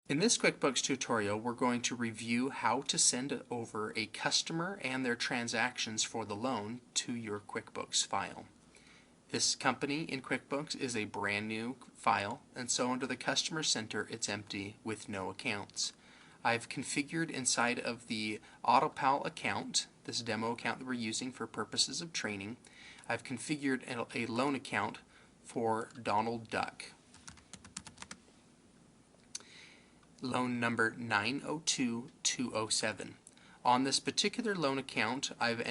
In this QuickBooks tutorial, we're going to review how to send over a customer and their transactions for the loan to your QuickBooks file. This company in QuickBooks is a brand new file, and so under the Customer Center it's empty with no accounts. I've configured inside of the AutoPal account, this demo account that we're using for purposes of training, I've configured a loan account for Donald Duck. Loan number 902207. On this particular loan account, I've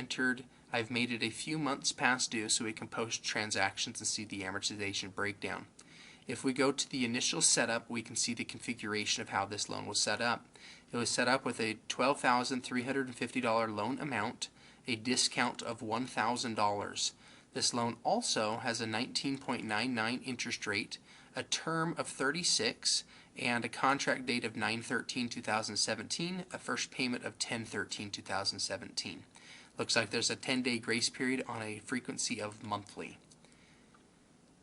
made it a few months past due so we can post transactions and see the amortization breakdown. If we go to the initial setup, we can see the configuration of how this loan was set up. It was set up with a $12,350 loan amount, a discount of $1,000. This loan also has a 19.99 interest rate, a term of 36, and a contract date of 9/13/2017, a first payment of 10/13/2017. Looks like there's a 10-day grace period on a frequency of monthly.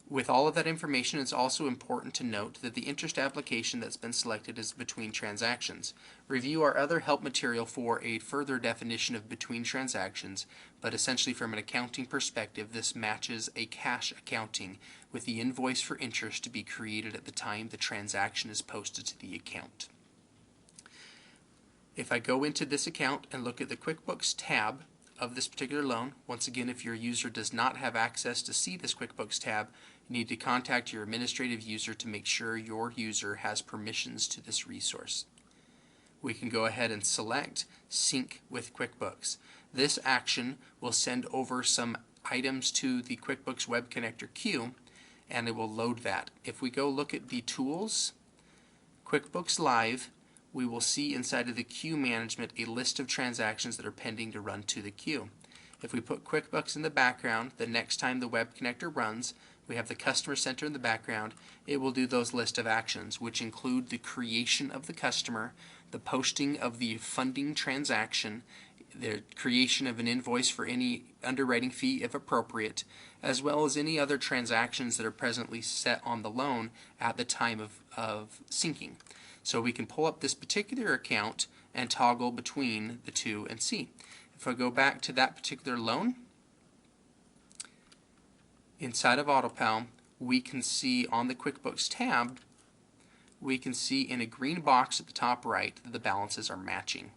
With all of that information, it's also important to note that the interest application that's been selected is between transactions. Review our other help material for a further definition of between transactions, but essentially from an accounting perspective, this matches a cash accounting with the invoice for interest to be created at the time the transaction is posted to the account. If I go into this account and look at the QuickBooks tab of this particular loan, once again, if your user does not have access to see this QuickBooks tab, you need to contact your administrative user to make sure your user has permissions to this resource. We can go ahead and select Sync with QuickBooks. This action will send over some items to the QuickBooks Web Connector queue, and it will load that. If we go look at the tools, QuickBooks Live, we will see inside of the queue management a list of transactions that are pending to run to the queue. If we put QuickBooks in the background, the next time the Web Connector runs, we have the Customer Center in the background. It will do those list of actions, which include the creation of the customer, the posting of the funding transaction, the creation of an invoice for any underwriting fee if appropriate, as well as any other transactions that are presently set on the loan at the time of syncing. So we can pull up this particular account and toggle between the two and see. If I go back to that particular loan, inside of AutoPal, we can see on the QuickBooks tab, we can see in a green box at the top right that the balances are matching.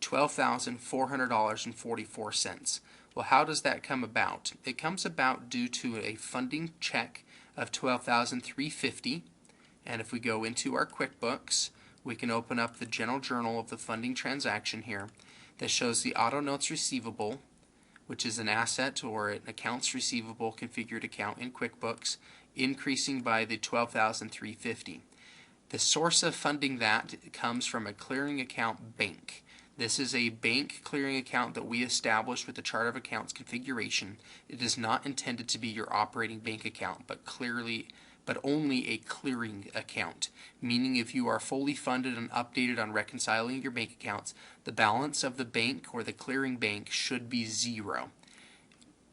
$12,400.44. Well, how does that come about? It comes about due to a funding check of $12,350, and if we go into our QuickBooks, we can open up the general journal of the funding transaction here that shows the auto notes receivable, which is an asset or an accounts receivable configured account in QuickBooks, increasing by the $12,350. The source of funding that comes from a clearing account bank. This is a bank clearing account that we established with the Chart of Accounts configuration. It is not intended to be your operating bank account, but only a clearing account, meaning if you are fully funded and updated on reconciling your bank accounts, the balance of the bank or the clearing bank should be zero.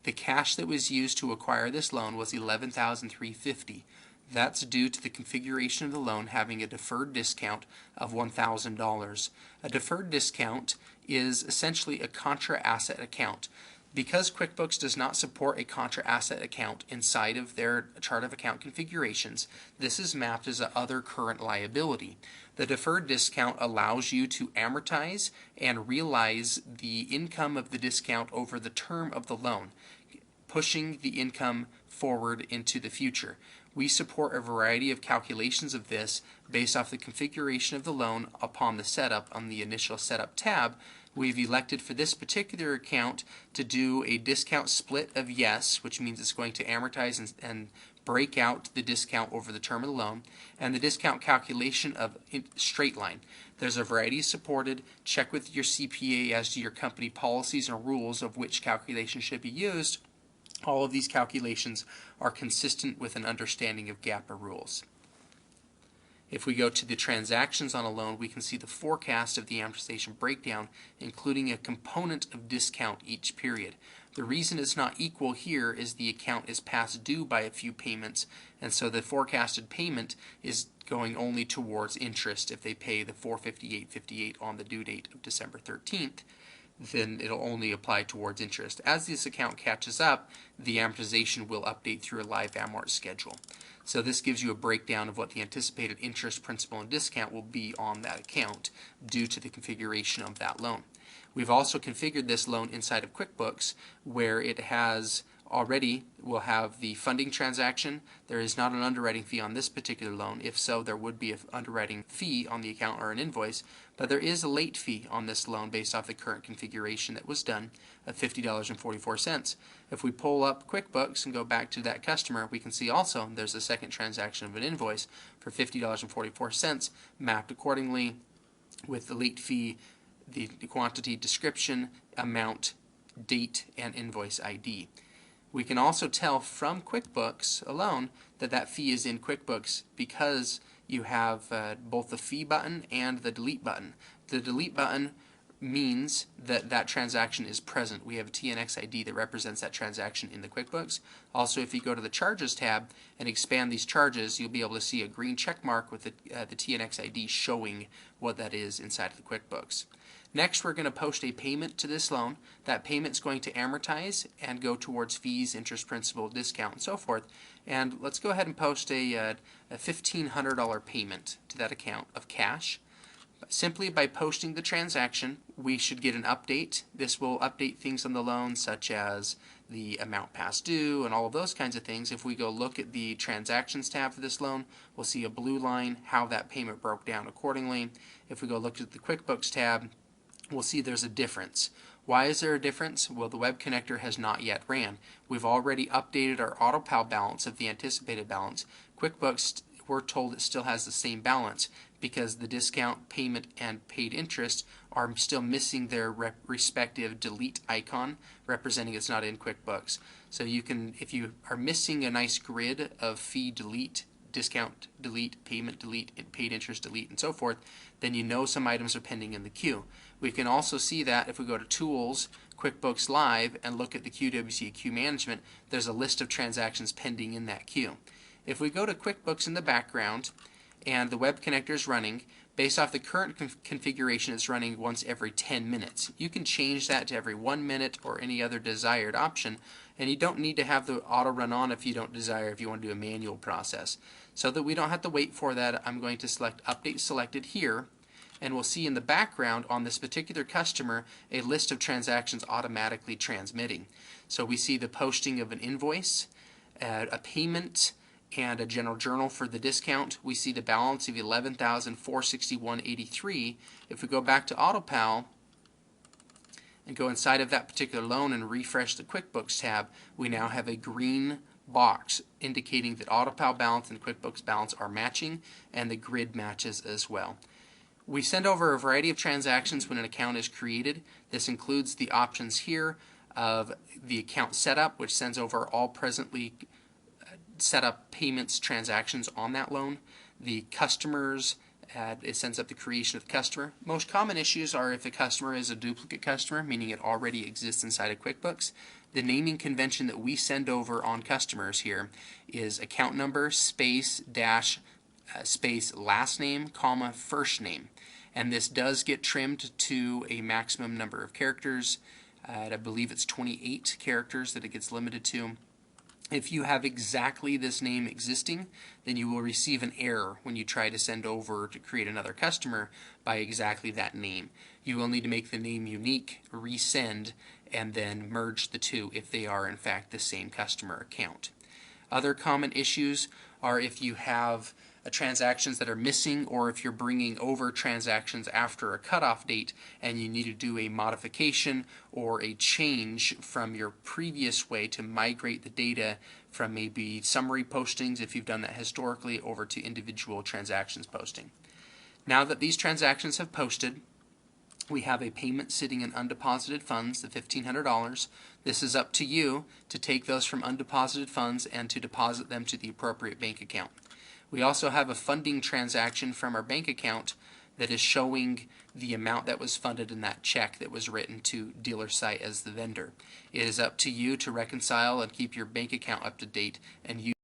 The cash that was used to acquire this loan was $11,350. That's due to the configuration of the loan having a deferred discount of $1,000. A deferred discount is essentially a contra asset account. Because QuickBooks does not support a contra asset account inside of their chart of account configurations, this is mapped as a other current liability. The deferred discount allows you to amortize and realize the income of the discount over the term of the loan, pushing the income forward into the future. We support a variety of calculations of this based off the configuration of the loan upon the setup. On the initial setup tab, we've elected for this particular account to do a discount split of yes, which means it's going to amortize and break out the discount over the term of the loan, and the discount calculation of straight line. There's a variety supported. Check with your CPA as to your company policies and rules of which calculation should be used. All of these calculations are consistent with an understanding of GAAP rules. If we go to the transactions on a loan, we can see the forecast of the amortization breakdown, including a component of discount each period. The reason it's not equal here is the account is past due by a few payments, and so the forecasted payment is going only towards interest. If they pay the $458.58 on the due date of December 13th, then it'll only apply towards interest. As this account catches up, the amortization will update through a live amort schedule. So this gives you a breakdown of what the anticipated interest, principal, and discount will be on that account due to the configuration of that loan. We've also configured this loan inside of QuickBooks, where it has already will have the funding transaction. There is not an underwriting fee on this particular loan. If so, there would be an underwriting fee on the account or an invoice, but there is a late fee on this loan based off the current configuration that was done of $50.44. If we pull up QuickBooks and go back to that customer, we can see also there's a second transaction of an invoice for $50.44 mapped accordingly with the late fee, the quantity description, amount, date, and invoice ID. We can also tell from QuickBooks alone that that fee is in QuickBooks because you have both the fee button and the delete button. The delete button means that that transaction is present. We have a TNX ID that represents that transaction in the QuickBooks. Also, if you go to the Charges tab and expand these charges, you'll be able to see a green check mark with the TNX ID showing what that is inside of the QuickBooks. Next, we're going to post a payment to this loan. That payment is going to amortize and go towards fees, interest, principal, discount, and so forth. And let's go ahead and post a $1,500 payment to that account of cash. Simply by posting the transaction, we should get an update. This will update things on the loan, such as the amount past due and all of those kinds of things. If we go look at the Transactions tab for this loan, we'll see a blue line, how that payment broke down accordingly. If we go look at the QuickBooks tab, we'll see there's a difference. Why is there a difference? Well, the web connector has not yet ran. We've already updated our AutoPal balance of the anticipated balance. QuickBooks, we're told it still has the same balance because the discount, payment, and paid interest are still missing their respective delete icon, representing it's not in QuickBooks. So you can, if you are missing a nice grid of fee delete, discount delete, payment delete, and paid interest delete, and so forth, then you know some items are pending in the queue. We can also see that if we go to Tools, QuickBooks Live, and look at the QWC Queue Management, there's a list of transactions pending in that queue. If we go to QuickBooks in the background and the web connector is running, based off the current configuration, it's running once every 10 minutes. You can change that to every 1 minute or any other desired option, and you don't need to have the auto run on if you don't desire, if you want to do a manual process. So that we don't have to wait for that, I'm going to select Update Selected here, and we'll see in the background on this particular customer a list of transactions automatically transmitting. So we see the posting of an invoice, a payment, and a general journal for the discount. We see the balance of $11,461.83. If we go back to AutoPal and go inside of that particular loan and refresh the QuickBooks tab, we now have a green box indicating that AutoPal balance and QuickBooks balance are matching, and the grid matches as well. We send over a variety of transactions when an account is created. This includes the options here of the account setup, which sends over all presently set up payments transactions on that loan. The customers, it sends up the creation of the customer. Most common issues are if a customer is a duplicate customer, meaning it already exists inside of QuickBooks. The naming convention that we send over on customers here is account number space dash space last name comma first name, and this does get trimmed to a maximum number of characters. I believe it's 28 characters that it gets limited to. If you have exactly this name existing, then you will receive an error when you try to send over to create another customer by exactly that name. You will need to make the name unique, resend, and then merge the two if they are in fact the same customer account. Other common issues are if you have transactions that are missing, or if you're bringing over transactions after a cutoff date and you need to do a modification or a change from your previous way to migrate the data from maybe summary postings, if you've done that historically, over to individual transactions posting. Now that these transactions have posted, we have a payment sitting in undeposited funds, the $1,500. This is up to you to take those from undeposited funds and to deposit them to the appropriate bank account. We also have a funding transaction from our bank account that is showing the amount that was funded in that check that was written to dealer site as the vendor. It is up to you to reconcile and keep your bank account up to date and use